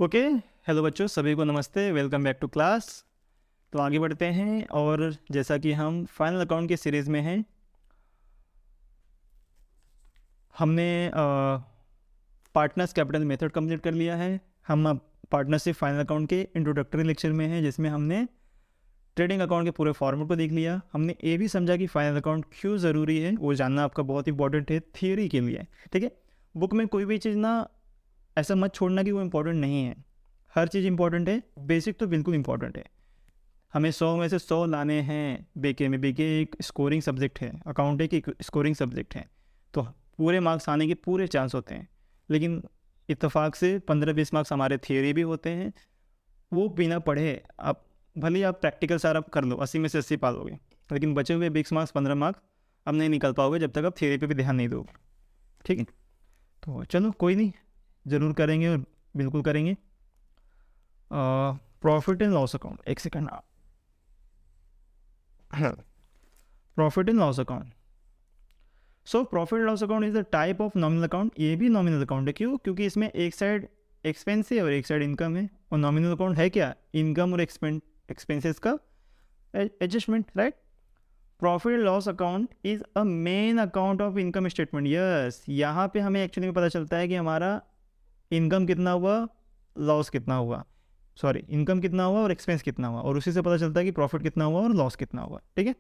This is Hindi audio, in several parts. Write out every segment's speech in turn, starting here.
ओके। हेलो बच्चों, सभी को नमस्ते, वेलकम बैक टू क्लास। तो आगे बढ़ते हैं और जैसा कि हम फाइनल अकाउंट की सीरीज़ में हैं, हमने पार्टनर्स कैपिटल मेथड कंप्लीट कर लिया है। हम अब पार्टनरशिप फाइनल अकाउंट के इंट्रोडक्टरी लेक्चर में हैं, जिसमें हमने ट्रेडिंग अकाउंट के पूरे फॉर्मेट को देख लिया। हमने ये भी समझा कि फाइनल अकाउंट क्यों ज़रूरी है, वो जानना आपका बहुत इंपॉर्टेंट है थियोरी के लिए। ठीक है, बुक में कोई भी चीज़ ना ऐसा मत छोड़ना कि वो इम्पोर्टेंट नहीं है। हर चीज़ इंपॉर्टेंट है, बेसिक तो बिल्कुल इंपॉर्टेंट है। हमें 100 में से 100 लाने हैं। बीके में, बीके एक स्कोरिंग सब्जेक्ट है, अकाउंट एक स्कोरिंग सब्जेक्ट है, तो पूरे मार्क्स आने के पूरे चांस होते हैं। लेकिन इत्तेफाक से 15-20 मार्क्स हमारे थियोरी भी होते हैं, वो बिना पढ़े आप भले ही आप प्रैक्टिकल सारा कर लो, 80 में से 80 पा लोगे, लेकिन बचे हुए 20 मार्क्स 15 मार्क्स अब नहीं निकल पाओगे जब तक आप थियोरी पे भी ध्यान नहीं दोगे। ठीक है, तो चलो कोई नहीं, ज़रूर करेंगे और बिल्कुल करेंगे। प्रॉफिट एंड लॉस अकाउंट, एक second. Profit and loss account. So profit and loss account is the type of nominal account. ये भी नॉमिनल अकाउंट है, क्यों? क्योंकि इसमें एक साइड एक्सपेंस है और एक साइड इनकम है। और नॉमिनल अकाउंट है क्या? इनकम और एक्सपेंसेस का adjustment, right. Profit and loss account is a main account of income statement. Yes, यहाँ पे हमें एक्चुअली में पता चलता है कि हमारा इनकम कितना हुआ, लॉस कितना हुआ, सॉरी इनकम कितना हुआ और एक्सपेंस कितना हुआ, और उसी से पता चलता है कि प्रॉफिट कितना हुआ और लॉस कितना हुआ। ठीक है,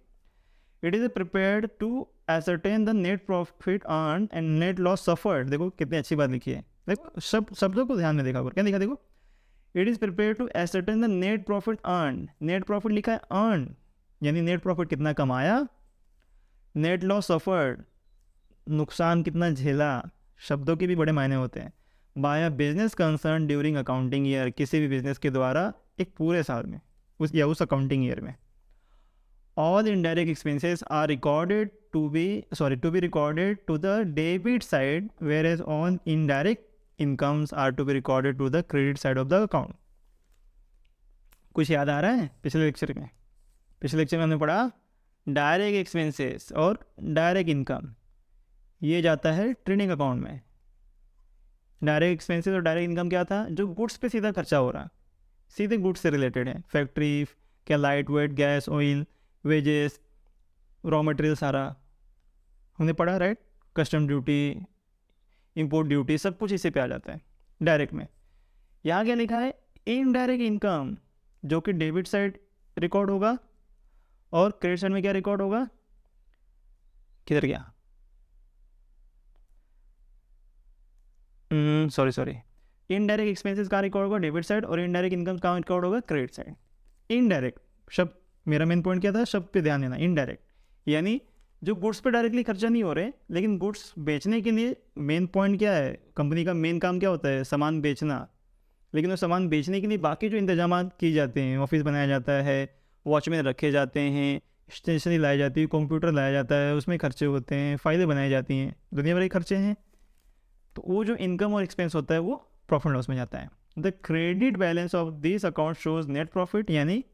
it is prepared to ascertain the net profit earn and net loss suffered. देखो कितनी अच्छी बात लिखी है, देखो शब्दों को ध्यान में देखा, क्या लिखा? देखो, it is prepare to ascertain the net profit earn. Net profit लिखा है अर्न, यानी नेट प्रॉफिट कितना कमाया, नेट लॉस सफर्ड नुकसान कितना झेला। शब्दों के भी बड़े मायने होते हैं। By a business concern during accounting year, किसी भी बिजनेस के द्वारा एक पूरे साल में उस अकाउंटिंग ईयर में। All indirect expenses are recorded to be recorded to the debit side, whereas all indirect incomes are to be recorded to the credit side of the account. कुछ याद आ रहा है? पिछले लेक्चर में हमने पढ़ा डायरेक्ट एक्सपेंसेस और डायरेक्ट इनकम, ये जाता है ट्रेडिंग अकाउंट में। डायरेक्ट एक्सपेंसेस और डायरेक्ट इनकम क्या था? जो गुड्स पे सीधा खर्चा हो रहा, सीधे गुड्स से रिलेटेड है। फैक्ट्री क्या, light weight, gas, oil, wages, raw material, सारा हमने पढ़ा, right. Custom duty, import duty, सब कुछ इसी पे आ जाता है डायरेक्ट में। यहाँ क्या लिखा है? इनडायरेक्ट इनकम, जो कि डेबिट साइड रिकॉर्ड होगा और क्रेडिट साइड में क्या रिकॉर्ड होगा? किधर गया? सॉरी, इनडायरेक्ट एक्सपेंसेस का रिकॉर्ड होगा डेबिट साइड, और इनडायरेक्ट इनकम का रिकॉर्ड होगा क्रेडिट साइड। इनडायरेक्ट शब्द, मेरा मेन पॉइंट क्या था? शब्द पे ध्यान देना। इनडायरेक्ट यानी जो गुड्स पे डायरेक्टली खर्चा नहीं हो रहे, लेकिन गुड्स बेचने के लिए मेन पॉइंट क्या है? कंपनी का मेन काम क्या होता है? सामान बेचना। लेकिन वो सामान बेचने के लिए बाकी जो इंतजाम किए जाते हैं, ऑफिस बनाया जाता है, वॉचमैन रखे जाते हैं, स्टेशनरी लाई जाती है, कंप्यूटर लाया जाता है, उसमें खर्चे होते हैं, फाइलें बनाई जाती हैं, दुनिया भर के खर्चे हैं। तो वो जो इनकम और एक्सपेंस होता है वो प्रॉफिट लॉस में जाता है। The credit balance of this account shows net profit, यानी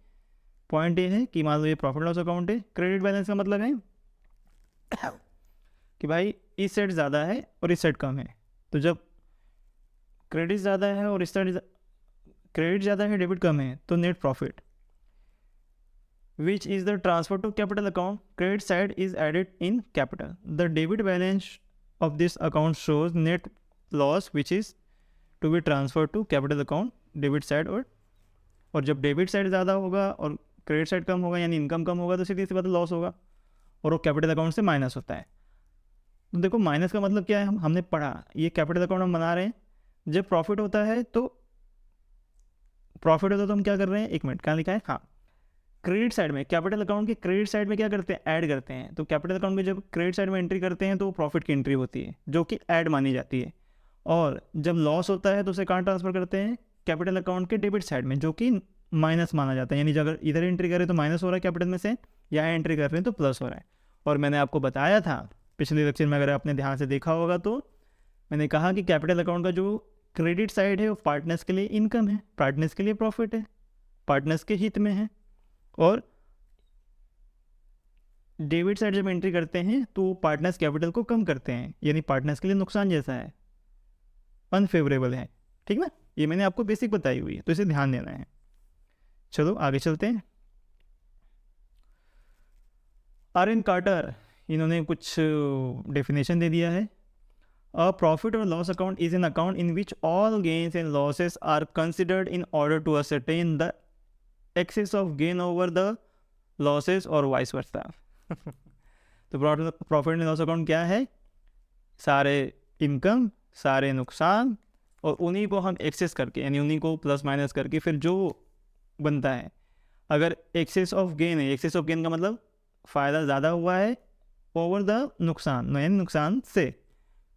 पॉइंट ये है कि मान लो ये प्रॉफिट लॉस अकाउंट है। क्रेडिट बैलेंस का मतलब है कि भाई इस साइड ज़्यादा है और इस साइड कम है। तो जब क्रेडिट ज़्यादा है और इस साइड क्रेडिट ज़्यादा है, डेबिट कम है, तो net profit which is the transfer to capital account, credit side is added in capital. The debit balance of this account shows net loss which is to be transfer to capital account, debit side. और जब डेबिट साइड ज़्यादा होगा और क्रेडिट साइड कम होगा, यानी इनकम कम होगा, तो सीधी सी बात लॉस होगा, और वो कैपिटल अकाउंट से माइनस होता है। तो देखो माइनस का मतलब क्या है? हमने पढ़ा, ये कैपिटल अकाउंट हम बना रहे हैं। जब प्रॉफिट होता है तो हम क्या कर रहे हैं? एक मिनट, क्या लिखा है? हाँ, क्रेडिट साइड में, कैपिटल अकाउंट के क्रेडिट साइड में क्या करते हैं? ऐड करते हैं। तो कैपिटल अकाउंट में जब क्रेडिट साइड में एंट्री करते हैं तो वो प्रॉफिट की एंट्री होती है, जो कि ऐड मानी जाती है। और जब लॉस होता है तो उसे कहाँ ट्रांसफर करते हैं? कैपिटल अकाउंट के डेबिट साइड में, जो कि माइनस माना जाता है। यानी अगर इधर एंट्री करें तो माइनस हो रहा है कैपिटल में से, यहाँ एंट्री कर रहे हैं तो प्लस हो रहा है। और मैंने आपको बताया था पिछले लेक्चर में, अगर आपने ध्यान से देखा होगा तो मैंने कहा कि कैपिटल अकाउंट का जो क्रेडिट साइड है वो पार्टनर्स के लिए इनकम है, पार्टनर्स के लिए प्रॉफिट है, पार्टनर्स के हित में है। और डेबिट साइड जब एंट्री करते हैं तो पार्टनर्स कैपिटल को कम करते हैं, यानी पार्टनर्स के लिए नुकसान जैसा है, अनफेवरेबल है। ठीक ना? ये मैंने आपको बेसिक बताई हुई है, तो इसे ध्यान देना है। चलो आगे चलते हैं। आर.एन. कार्टर, इन्होंने कुछ डेफिनेशन दे दिया है। अ प्रॉफिट और loss account is an account in which all gains and losses are considered in order to ascertain the excess of gain over the losses और वाइस वर्सा। तो प्रॉफिट एंड लॉस अकाउंट क्या है? सारे इनकम, सारे नुकसान, और उन्हीं को हम एक्सेस करके, यानी उन्हीं को प्लस माइनस करके फिर जो बनता है, अगर एक्सेस ऑफ गेन है, एक्सेस ऑफ गेन का मतलब फ़ायदा ज़्यादा हुआ है ओवर द नुकसान, यानी नुकसान से,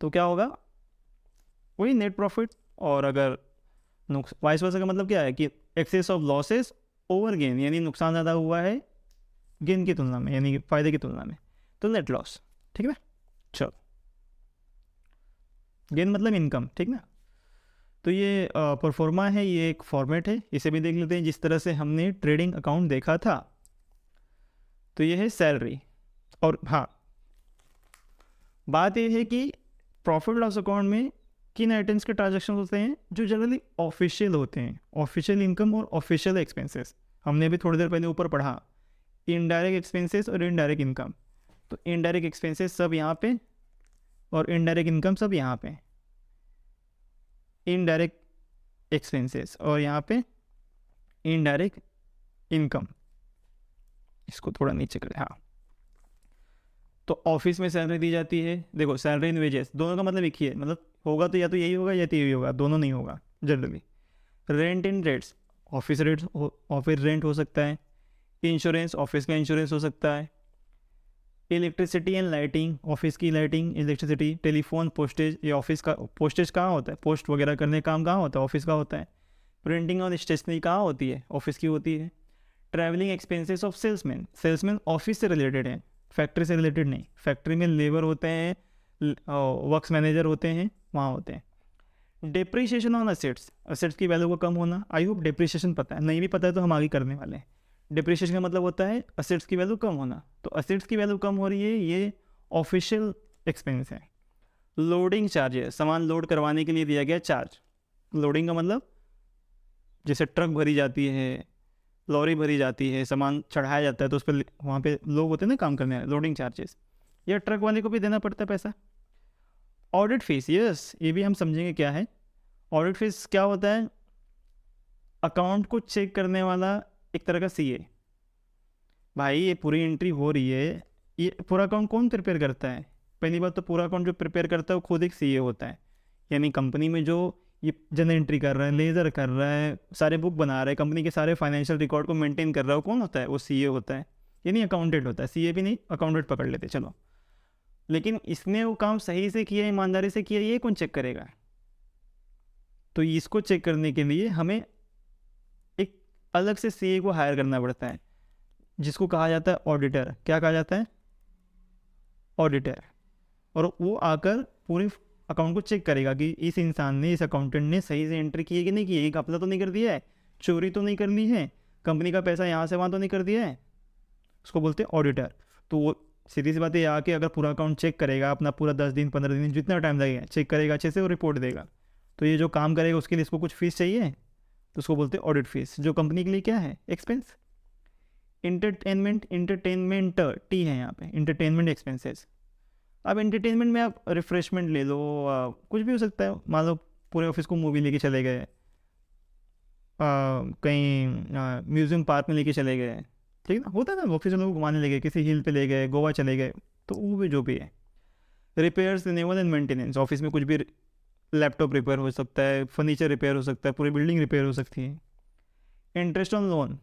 तो क्या होगा? वही नेट प्रॉफिट। और अगर वाइस वर्सा का मतलब क्या है कि excess of losses over gain, यानी नुकसान ज़्यादा हुआ है गेन की तुलना में, यानी फ़ायदे की तुलना में, तो नेट लॉस। ठीक है ना? चलो, गेन मतलब इनकम, ठीक ना? तो ये परफॉर्मा है, ये एक फॉर्मेट है, इसे भी देख लेते हैं। जिस तरह से हमने ट्रेडिंग अकाउंट देखा था, तो ये है सैलरी। और हाँ, बात ये है कि प्रॉफिट लॉस अकाउंट में किन आइटम्स के ट्रांजैक्शन होते हैं जो जनरली ऑफिशियल होते हैं, ऑफिशियल इनकम और ऑफिशियल एक्सपेंसेस। हमने अभी थोड़ी देर पहले ऊपर पढ़ा इनडायरेक्ट एक्सपेंसेस और इनडायरेक्ट इनकम। तो इनडायरेक्ट एक्सपेंसेस सब यहाँ पे और इनडायरेक्ट इनकम सब यहाँ पे। इनडायरेक्ट एक्सपेंसेस और यहाँ पे इनडायरेक्ट इनकम। इसको थोड़ा नीचे करें। हाँ, तो ऑफिस में सैलरी दी जाती है। देखो, सैलरी एंड वेजेस दोनों का मतलब एक ही है, मतलब होगा तो या तो यही होगा या तो यही होगा, दोनों नहीं होगा generally. Rent and rates, office rates, office rent हो सकता है। इंश्योरेंस, ऑफिस का इंश्योरेंस हो सकता है। इलेक्ट्रिसिटी एंड लाइटिंग, ऑफिस की लाइटिंग, इलेक्ट्रिसिटी। टेलीफोन, पोस्टेज, ये ऑफिस का। पोस्टेज कहाँ होता है? पोस्ट वगैरह करने का काम कहाँ होता है? ऑफिस का होता है। प्रिंटिंग और स्टेशनरी कहाँ होती है? ऑफिस की होती है। Travelling expenses of salesman, salesman office से रिलेटेड है, फैक्ट्री से रिलेटेड नहीं। फैक्ट्री में लेबर होते हैं, वर्क्स मैनेजर होते हैं, वहाँ होते हैं। डिप्रिशिएशन ऑन असेट्स, असेट्स की वैल्यू को कम होना। आई होप डिप्रिशिएशन पता है, नहीं भी पता है तो हम आगे करने वाले हैं। डिप्रिशिएशन का मतलब होता है असेट्स की वैल्यू कम होना, तो असेट्स की वैल्यू कम हो रही है, ये ऑफिशियल एक्सपेंस है। लोडिंग चार्जेस, सामान लोड करवाने के लिए दिया गया चार्ज। लोडिंग का मतलब जैसे ट्रक भरी जाती है, लॉरी भरी जाती है, सामान चढ़ाया जाता है, तो उस पर वहाँ पे लोग होते हैं ना काम करने वाले, लोडिंग चार्जेस। या ट्रक वाले को भी देना पड़ता है पैसा। ऑडिट फीस, यस, ये भी हम समझेंगे क्या है। ऑडिट फीस क्या होता है? अकाउंट को चेक करने वाला एक तरह का सीए। भाई ये पूरी एंट्री हो रही है, ये पूरा अकाउंट कौन प्रिपेयर करता है? पहली बात तो पूरा अकाउंट जो प्रिपेयर करता है वो खुद एक सीए होता है। यानी कंपनी में जो ये जनरल एंट्री कर रहा है, लेज़र कर रहा है, सारे बुक बना रहा है, कंपनी के सारे फाइनेंशियल रिकॉर्ड को मेंटेन कर रहा है, वो कौन होता है? वो सीए होता है। यानी अकाउंटेंट होता है, सीए भी नहीं, अकाउंटेंट पकड़ लेते चलो। लेकिन इसने वो काम सही से किया, ईमानदारी से किया, ये कौन चेक करेगा? तो इसको चेक करने के लिए हमें एक अलग से सीए को हायर करना पड़ता है, जिसको कहा जाता है ऑडिटर। क्या कहा जाता है? ऑडिटर। और वो आकर पूरे अकाउंट को चेक करेगा कि इस इंसान ने, इस अकाउंटेंट ने सही से एंट्री की है कि नहीं की है, घपला तो नहीं कर दिया है, चोरी तो नहीं कर ली है, कंपनी का पैसा यहाँ से वहाँ तो नहीं कर दिया है। उसको बोलते हैं ऑडिटर। तो वो सीधी सी बात है, आके अगर पूरा अकाउंट चेक करेगा, अपना पूरा 10 दिन 15 दिन जितना टाइम लगेगा चेक करेगा अच्छे से, वो रिपोर्ट देगा। तो ये जो काम करेगा उसके लिए इसको कुछ फीस चाहिए, तो उसको बोलते हैं ऑडिट फीस, जो कंपनी के लिए क्या है? एक्सपेंस। इंटरटेनमेंट, इंटरटेनमेंट टी है यहाँ पे, इंटरटेनमेंट एक्सपेंसेस। अब इंटरटेनमेंट में आप रिफ्रेशमेंट ले लो, कुछ भी हो सकता है। मान लो पूरे ऑफिस को मूवी लेके चले गए, कहीं म्यूज़ियम पार्क में लेके चले गए, ठीक है ना, होता है ना, ऑफिस में लोग घुमाने ले गए, किसी हिल पे ले गए, गोवा चले गए, तो वो भी जो भी है। Repairs, renewal and maintenance, office में कुछ भी, लैपटॉप रिपेयर हो सकता है, फर्नीचर रिपेयर हो सकता है, पूरी बिल्डिंग रिपेयर हो सकती है। इंटरेस्ट ऑन लोन,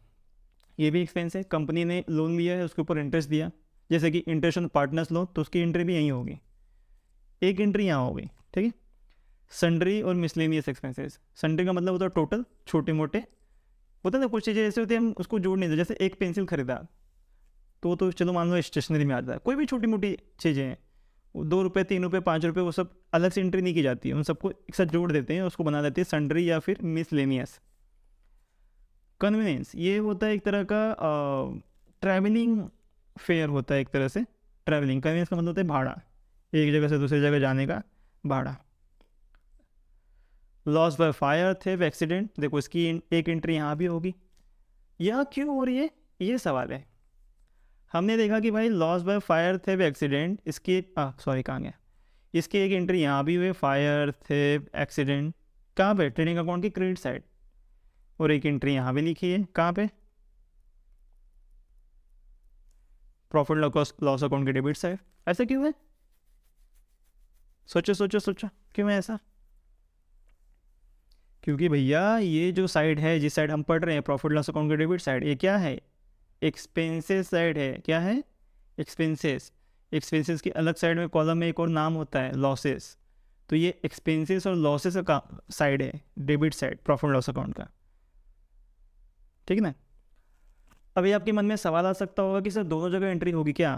ये भी एक्सपेंस है। कंपनी ने लोन लिया है, उसके ऊपर इंटरेस्ट दिया, जैसे कि इंटरेस्ट ऑन पार्टनर्स लोन, तो उसकी एंट्री भी यहीं होगी, एक एंट्री यहाँ होगी, ठीक है। सन्ड्री और मिसलेनियस एक्सपेंसेस, सन्ड्री का मतलब होता है टोटल, छोटे मोटे होता है ना, कुछ चीज़ें ऐसे होती है हम उसको जोड़ नहीं देते। जैसे एक पेंसिल खरीदा तो चलो मान लो स्टेशनरी में आता है, कोई भी छोटी मोटी चीज़ें हैं, 2 रुपये 3 रुपये 5 रुपये, वो सब अलग से एंट्री नहीं की जाती है, उन सबको एक साथ जोड़ देते हैं, उसको बना देते हैं सन्ड्री या फिर मिसलेनियस। कन्वीनियंस, ये होता है एक तरह का ट्रैवलिंग फेयर होता है, एक तरह से ट्रैवलिंग। कन्वीनियंस का मतलब होता है भाड़ा, एक जगह से दूसरी जगह जाने का भाड़ा। Loss by fire theft accident, देखो इसकी एक एंट्री यहाँ भी होगी। यह क्यों हो रही है, ये सवाल है। हमने देखा कि भाई loss by fire theft accident, इसकी सॉरी कहाँ गया, इसकी एक एंट्री यहाँ भी हुई, फायर थेफ्ट एक्सीडेंट कहाँ पे, ट्रेडिंग अकाउंट की क्रेडिट साइड, और एक एंट्री यहाँ भी लिखी है कहाँ पे, प्रॉफिट लॉस अकाउंट की डेबिट साइड। ऐसा क्यों है, सोचो सोचो सोचो, क्यों है ऐसा? क्योंकि भैया ये जो साइड है, जिस साइड हम पढ़ रहे हैं प्रॉफिट लॉस अकाउंट की डेबिट साइड, ये क्या है, एक्सपेंसेस साइड है। क्या है, एक्सपेंसेस। एक्सपेंसेस की अलग साइड में कॉलम में एक और नाम होता है लॉसेस, तो ये एक्सपेंसेस और लॉसेस का साइड है, debit side profit loss account का, ठीक है ना। अभी आपके मन में सवाल आ सकता होगा कि सर दोनों जगह एंट्री होगी क्या?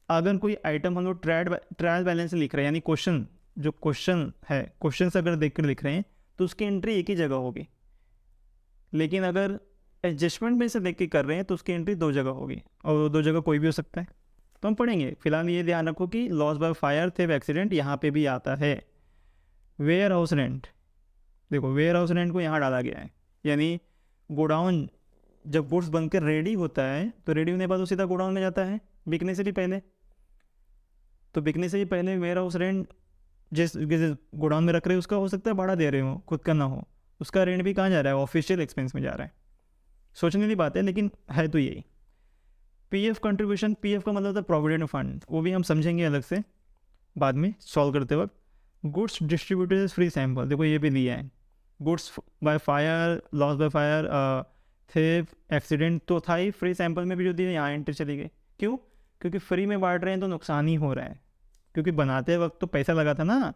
अगर कोई आइटम हम लोग ट्रायल बैलेंस लिख रहे हैं, यानी क्वेश्चन, जो क्वेश्चन है, क्वेश्चन से अगर देख कर लिख रहे हैं तो उसकी एंट्री एक ही जगह होगी। लेकिन अगर एडजस्टमेंट में से देख के कर रहे हैं तो उसकी एंट्री दो जगह होगी, और दो जगह कोई भी हो सकता है। तो हम पढ़ेंगे, फिलहाल ये ध्यान रखो कि loss by fire theft accident यहाँ पे भी आता है। वेयर हाउस रेंट, देखो वेयर हाउस रेंट को यहाँ डाला गया है, यानी गोडाउन जब गुड्स बनकर रेडी होता है तो रेडी होने के बाद वो सीधा गोडाउन में जाता है बिकने से भी पहले। तो बिकने से भी पहले वेयर हाउस रेंट जिस गोडाउन में रख रहे हो उसका हो सकता है भाड़ा दे रहे हो, खुद का ना हो, उसका रेंट भी कहाँ जा रहा है, ऑफिशियल एक्सपेंस में जा रहा है। सोचने की बात है, लेकिन है तो यही। पीएफ कंट्रीब्यूशन, पीएफ का मतलब होता है प्रोविडेंट फंड, वो भी हम समझेंगे अलग से बाद में सॉल्व करते वक्त। गुड्स डिस्ट्रीब्यूटेड फ्री सैंपल, देखो ये भी दिया है, goods by fire, loss by fire, theft accident तो था ही, फ्री सैंपल में भी जो दिया यहाँ एंट्री चली गई। क्यों? क्योंकि फ्री में बांट रहे हैं तो नुकसान ही हो रहा है, क्योंकि बनाते वक्त तो पैसा लगा था ना,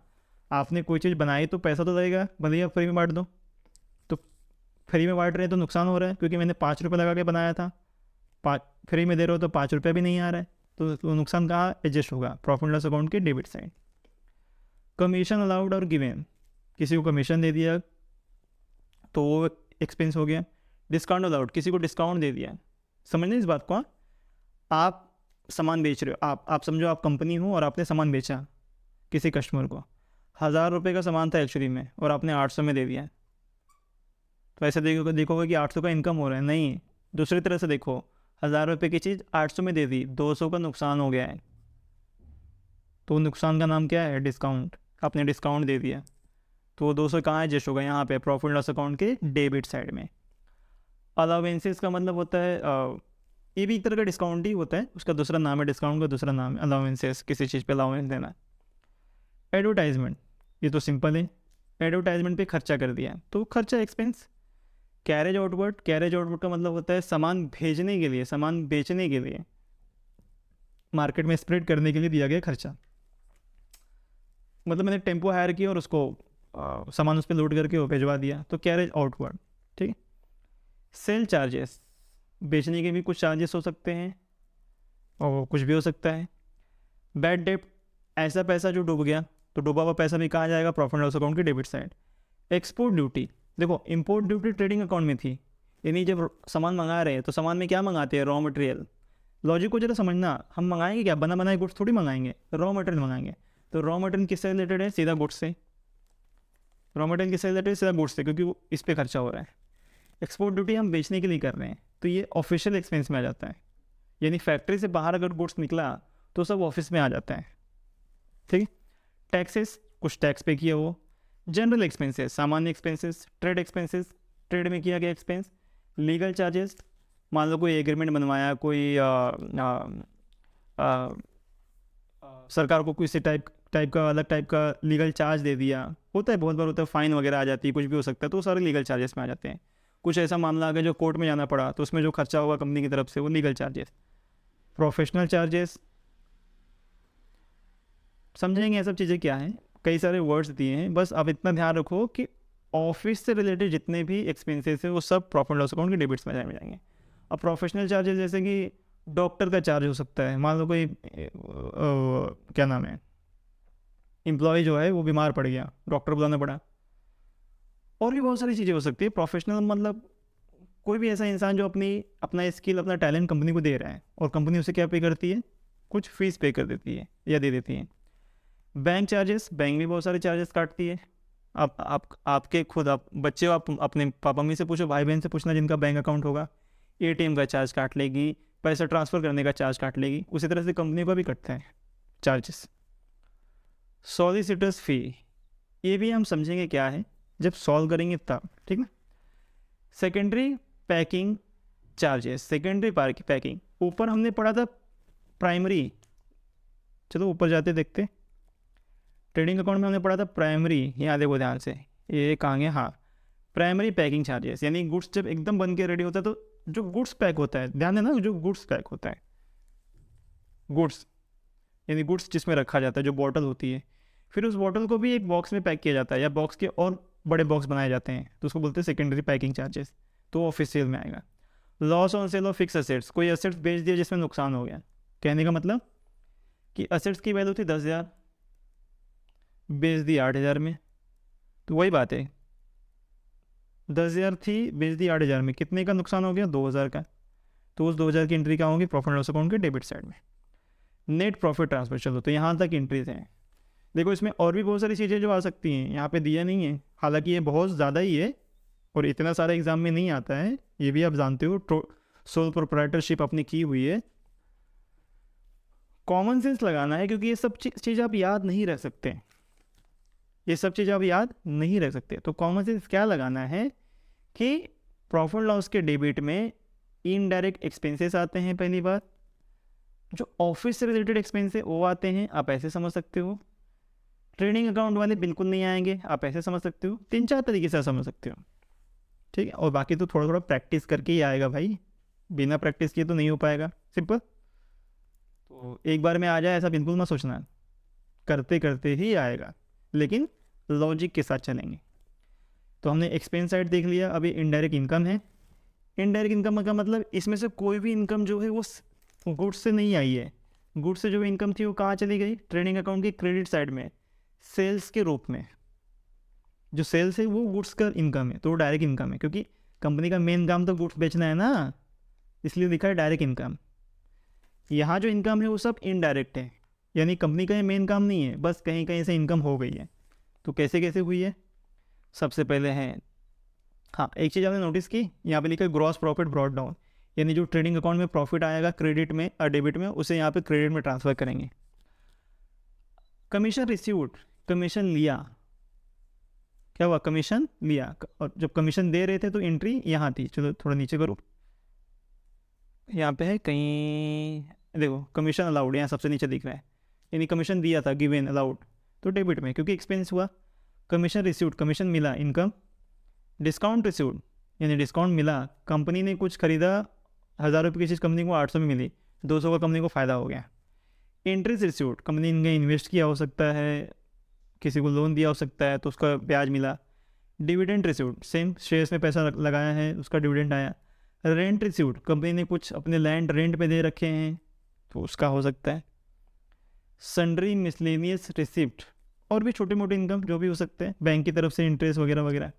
आपने कोई चीज़ बनाई तो पैसा तो लगेगा, भले आप फ्री में बांट दो। तो फ्री में बांट रहे हैं तो नुकसान हो रहा है, क्योंकि मैंने 5 रुपये लगा के बनाया था, फ्री में दे रहे हो तो 5 रुपये भी नहीं आ रहा है, तो नुकसान कहाँ एडजस्ट होगा, प्रॉफिट लॉस अकाउंट के डेबिट साइड। कमीशन अलाउड और गिवन, किसी को कमीशन दे दिया तो वो एक्सपेंस हो गया। डिस्काउंट अलाउड, किसी को डिस्काउंट दे दिया, समझने इस बात को। आप सामान बेच रहे हो, आप समझो आप कंपनी हो और आपने सामान बेचा किसी कस्टमर को, 1000 रुपये का सामान था एक्चुअली में, और आपने 800 में दे दिया, तो ऐसे देखोगे कि 800 का इनकम हो रहा है, नहीं, दूसरी तरह से देखो, 1000 रुपये की चीज़ 800 में दे दी, 200 का नुकसान हो गया है, तो नुकसान का नाम क्या है, डिस्काउंट। आपने डिस्काउंट दे दिया, तो 200 कहाँ एडजस्ट होगा, यहाँ पे प्रॉफिट लॉस अकाउंट के डेबिट साइड में। अलाउंसेस का मतलब होता है ये भी एक तरह का डिस्काउंट ही होता है, उसका दूसरा नाम है डिस्काउंट, का दूसरा नाम है अलाउंसेस, किसी चीज़ पे अलाउंस देना। एडवर्टाइजमेंट, ये तो सिंपल है, एडवर्टाइजमेंट पे खर्चा कर दिया तो खर्चा expense. Carriage outward, carriage outward का मतलब होता है सामान भेजने के लिए, सामान बेचने के लिए, मार्केट में स्प्रेड करने के लिए दिया गया खर्चा। मतलब मैंने टेम्पो हायर किया और उसको सामान उस पर लोड करके वो भिजवा दिया, तो कैरेज आउटवर्ड, ठीक है। सेल चार्जेस, बेचने के भी कुछ चार्जेस हो सकते हैं और कुछ भी हो सकता है। बैड डेप्ट, ऐसा पैसा जो डूब गया, तो डूबा हुआ पैसा भी कहाँ जाएगा, प्रॉफिट लॉस अकाउंट की डेबिट साइड। एक्सपोर्ट ड्यूटी, देखो इंपोर्ट ड्यूटी ट्रेडिंग अकाउंट में थी, यानी जब सामान मंगा रहे हैं तो सामान में क्या मंगाते हैं, रॉ मटेरियल। लॉजिक को जरा समझना, हम मंगाएंगे क्या, बना बनाए गुड्स थोड़ी मंगाएंगे, रॉ मटेरियल मंगाएंगे। तो रॉ मटेरियल किससे रिलेटेड है, सीधा गुड्स से। रॉ मटेरियल किससे रिलेटेड है, सीधा गुड्स से, क्योंकि वो इस पर खर्चा हो रहा है। एक्सपोर्ट ड्यूटी हम बेचने के लिए कर रहे हैं, तो ये ऑफिशियल एक्सपेंस में आ जाता है, यानी फैक्ट्री से बाहर अगर गुड्स निकला तो सब ऑफिस में आ जाता है, ठीक है। टैक्सेस, कुछ टैक्स पे किया वो। जनरल एक्सपेंसेस, सामान्य एक्सपेंसेस। ट्रेड एक्सपेंसेस, ट्रेड में किया गया एक्सपेंस। लीगल चार्जेस, मान लो कोई एग्रीमेंट बनवाया, कोई सरकार को किसी टाइप का अलग टाइप का लीगल चार्ज दे दिया, होता है बहुत बार, होता है, फाइन वगैरह आ जाती है, कुछ भी हो सकता है, तो सारे लीगल चार्जेस में आ जाते हैं। कुछ ऐसा मामला आ गया जो कोर्ट में जाना पड़ा, तो उसमें जो खर्चा होगा कंपनी की तरफ से, वो लीगल चार्जेस। प्रोफेशनल चार्जेस, समझेंगे ये सब चीज़ें क्या हैं, कई सारे वर्ड्स दिए हैं, बस आप इतना ध्यान रखो कि ऑफिस से रिलेटेड जितने भी एक्सपेंसेस हैं वो सब प्रॉफिट लॉस अकाउंट के डेबिट्स में जाएंगे। अब प्रोफेशनल चार्जेस जैसे कि डॉक्टर का चार्ज हो सकता है, मान लो कोई क्या नाम है, एम्प्लॉय जो है वो बीमार पड़ गया, डॉक्टर बुलाना पड़ा, और भी बहुत सारी चीज़ें हो सकती है। प्रोफेशनल मतलब कोई भी ऐसा इंसान जो अपना स्किल, अपना टैलेंट कंपनी को दे रहा है, और कंपनी उसे क्या पे करती है, कुछ फीस पे कर देती है या दे देती है। बैंक चार्जेस, बैंक भी बहुत सारे चार्जेस काटती है, आपके खुद आप बच्चे हो, आप अपने पापा मम्मी से पूछो, भाई बहन से पूछना जिनका बैंक अकाउंट होगा, एटीएम का चार्ज काट लेगी, पैसा ट्रांसफ़र करने का चार्ज काट लेगी। उसी तरह से कंपनी को भी कटता है चार्जेस। सॉलिसिटर्स फ़ी, ये भी हम समझेंगे क्या है जब सॉल्व करेंगे तब, ठीक है। Secondary packing charges, secondary packing, ऊपर हमने पढ़ा था प्राइमरी, चलो ऊपर जाते देखते। ट्रेडिंग अकाउंट में हमने पढ़ा था प्राइमरी, यहाँ देखो ध्यान से, ये कहाँ गया, हाँ, प्राइमरी पैकिंग चार्जेस, यानी गुड्स जब एकदम बन के रेडी होता है तो जो गुड्स पैक होता है, ध्यान देना, जो गुड्स पैक होता है, गुड्स यानी गुड्स जिसमें रखा जाता है, जो बॉटल होती है, फिर उस बॉटल को भी एक बॉक्स में पैक किया जाता है या बॉक्स के और बड़े बॉक्स बनाए जाते हैं, तो उसको बोलते हैं सेकेंडरी पैकिंग चार्जेस, तो ऑफिशियल में आएगा। Loss on sale of fix assets, कोई असेट्स बेच दिया जिसमें नुकसान हो गया, कहने का मतलब कि असेट्स की वैल्यू थी 10,000, बेच दी 8,000 में, तो वही बात है, 10,000 थी, बेच दी 8,000 में, कितने का नुकसान हो गया, 2,000 का, तो उस 2,000 की एंट्री क्या होगी, प्रॉफिट एंड लॉस अकाउंट के डेबिट साइड में। नेट प्रॉफिट ट्रांसफर, चलो तो यहाँ तक एंट्रीज हैं। देखो इसमें और भी बहुत सारी चीज़ें जो आ सकती हैं, यहाँ पे दिया नहीं है, हालांकि ये बहुत ज़्यादा ही है और इतना सारा एग्जाम में नहीं आता है, ये भी आप जानते हो, सोल प्रोप्राइटरशिप अपनी की हुई है। कॉमन सेंस लगाना है क्योंकि ये सब चीज़ आप याद नहीं रख सकते, ये सब चीज़ आप याद नहीं रख सकते। तो कॉमन सेंस क्या लगाना है कि प्रॉफिट लॉस के डेबिट में इनडायरेक्ट एक्सपेंसेस आते हैं, पहली बात, जो ऑफिस से रिलेटेड एक्सपेंस है वो आते हैं, आप ऐसे समझ सकते हो। ट्रेडिंग अकाउंट वाले बिल्कुल नहीं आएंगे, आप ऐसे समझ सकते हो, 3-4 तरीके से समझ सकते हो, ठीक है। और बाकी तो थोड़ा थोड़ा प्रैक्टिस करके ही आएगा भाई, बिना प्रैक्टिस किए तो नहीं हो पाएगा, सिंपल। तो एक बार में आ जाए ऐसा बिल्कुल मत सोचना, करते करते ही आएगा, लेकिन लॉजिक के साथ चलेंगे। तो हमने एक्सपेंस साइड देख लिया, अभी इनडायरेक्ट इनकम है। इनडायरेक्ट इनकम का मतलब इसमें से कोई भी इनकम जो है वो गुड्स से नहीं आई है, गुड्स से जो इनकम थी वो कहाँ चली गई, ट्रेडिंग अकाउंट की क्रेडिट साइड में, सेल्स के रूप में। जो सेल्स है वो गुड्स का इनकम है, तो वो डायरेक्ट इनकम है, क्योंकि कंपनी का मेन काम तो गुड्स बेचना है ना, इसलिए लिखा है डायरेक्ट इनकम। यहाँ जो इनकम है वो सब इनडायरेक्ट है, यानी कंपनी का ये मेन काम नहीं है, बस कहीं कहीं से इनकम हो गई है। तो कैसे कैसे हुई है, सबसे पहले है, हाँ एक चीज़ आपने नोटिस की, यहाँ पे लिखा है ग्रॉस प्रॉफिट ब्रॉट डाउन, यानी जो ट्रेडिंग अकाउंट में प्रॉफिट आएगा क्रेडिट में और डेबिट में, उसे यहाँ पे क्रेडिट में ट्रांसफ़र करेंगे। कमीशन रिसीव्ड, कमीशन लिया, क्या हुआ, कमीशन लिया, और जब कमीशन दे रहे थे तो एंट्री यहाँ थी, चलो थोड़ा नीचे करो, यहाँ पे है कहीं, देखो कमीशन अलाउड यहाँ सबसे नीचे दिख रहा है, यानी कमीशन दिया था, गिवन अलाउड, तो डेबिट में क्योंकि एक्सपेंस हुआ। कमीशन रिसीव्ड, कमीशन मिला, इनकम। डिस्काउंट रिसीव्ड, यानी डिस्काउंट मिला, कंपनी ने कुछ खरीदा 1,000 रुपये की चीज़ कंपनी को 800 में मिली, 200 का कंपनी को फ़ायदा हो गया। इंटरेस्ट रिसीव्ड, कंपनी ने इन्वेस्ट किया हो सकता है, किसी को लोन दिया हो सकता है तो उसका ब्याज मिला। डिविडेंड रिसीव्ड, सेम शेयर्स में पैसा लगाया है, उसका डिविडेंड आया। रेंट रिसीव्ड, कंपनी ने कुछ अपने लैंड रेंट पे दे रखे हैं तो उसका हो सकता है। सन्ड्री मिसलेनियस रिसिप्ट, और भी छोटे मोटे इनकम जो भी हो सकते हैं, बैंक की तरफ से इंटरेस्ट वगैरह वगैरह।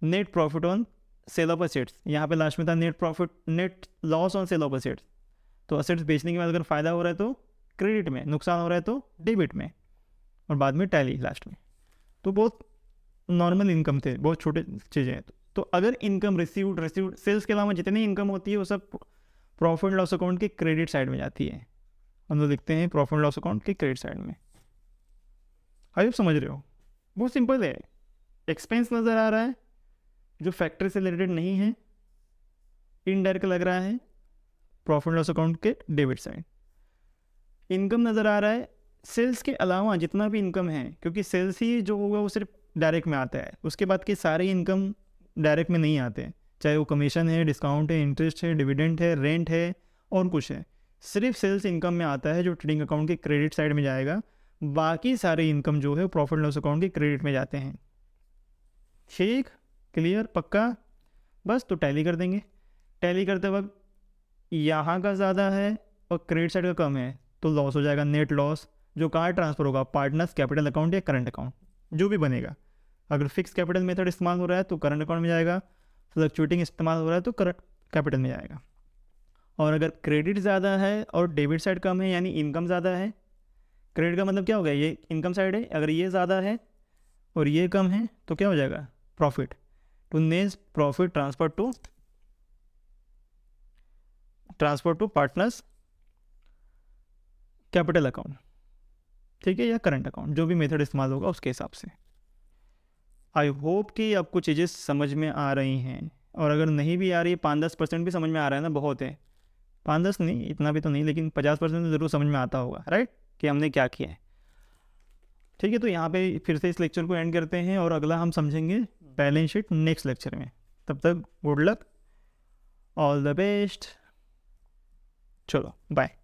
Net profit on sale of assets, यहाँ पे लास्ट में था net profit, net loss on sale of assets, तो असेट्स बेचने के बाद अगर फ़ायदा हो रहा है तो क्रेडिट में, नुकसान हो रहा है तो डेबिट में, और बाद में टैली लास्ट में। तो बहुत नॉर्मल इनकम थे, बहुत छोटे चीज़ें हैं। तो अगर इनकम रिसीव्ड सेल्स के अलावा जितनी इनकम होती है वो सब प्रॉफिट एंड लॉस अकाउंट के क्रेडिट साइड में जाती है, हम लोग लिखते हैं प्रॉफिट एंड लॉस अकाउंट के क्रेडिट साइड में। आप समझ रहे हो, बहुत सिंपल है। एक्सपेंस नज़र आ रहा है जो फैक्ट्री से रिलेटेड नहीं है, इनडायरेक्ट लग रहा है प्रॉफिट एंड लॉस अकाउंट के डेबिट साइड। इनकम नज़र आ रहा है सेल्स के अलावा जितना भी इनकम है, क्योंकि सेल्स ही जो होगा वो सिर्फ डायरेक्ट में आता है, उसके बाद के सारे इनकम डायरेक्ट में नहीं आते हैं, चाहे वो कमीशन है, डिस्काउंट है, इंटरेस्ट है, डिविडेंड है, रेंट है और कुछ है, सिर्फ सेल्स इनकम में आता है जो ट्रेडिंग अकाउंट के क्रेडिट साइड में जाएगा। बाकी सारे इनकम जो है प्रॉफिट लॉस अकाउंट के क्रेडिट में जाते हैं। ठीक, क्लियर, पक्का, बस तो टैली कर देंगे। टैली करते वक्त यहाँ का ज़्यादा है और क्रेडिट साइड का कम है तो लॉस हो जाएगा, नेट लॉस, जो कहाँ ट्रांसफ़र होगा, पार्टनर्स कैपिटल अकाउंट या करंट अकाउंट, जो भी बनेगा। अगर फिक्स कैपिटल मेथड इस्तेमाल हो रहा है तो करंट अकाउंट में जाएगा, फ्लक्चुएटिंग इस्तेमाल हो रहा है तो करंट कैपिटल में जाएगा। और अगर क्रेडिट ज़्यादा है और डेबिट साइड कम है, यानी इनकम ज़्यादा है, क्रेडिट का मतलब क्या हो गया, ये इनकम साइड है, अगर ये ज़्यादा है और ये कम है तो क्या हो जाएगा, profit. To net profit transfer to partners capital account, ठीक है, या करंट अकाउंट, जो भी मेथड इस्तेमाल होगा उसके हिसाब से। आई होप कि आपको चीज़ें समझ में आ रही हैं, और अगर नहीं भी आ रही है 5-10% भी समझ में आ रहा है ना, बहुत है। 5-10 नहीं, इतना भी तो नहीं, लेकिन 50% तो ज़रूर समझ में आता होगा, राइट, कि हमने क्या किया है। ठीक है, तो यहाँ पे फिर से इस लेक्चर को एंड करते हैं, और अगला हम समझेंगे बैलेंस शीट नेक्स्ट लेक्चर में। तब तक good luck, all the best, चलो बाय।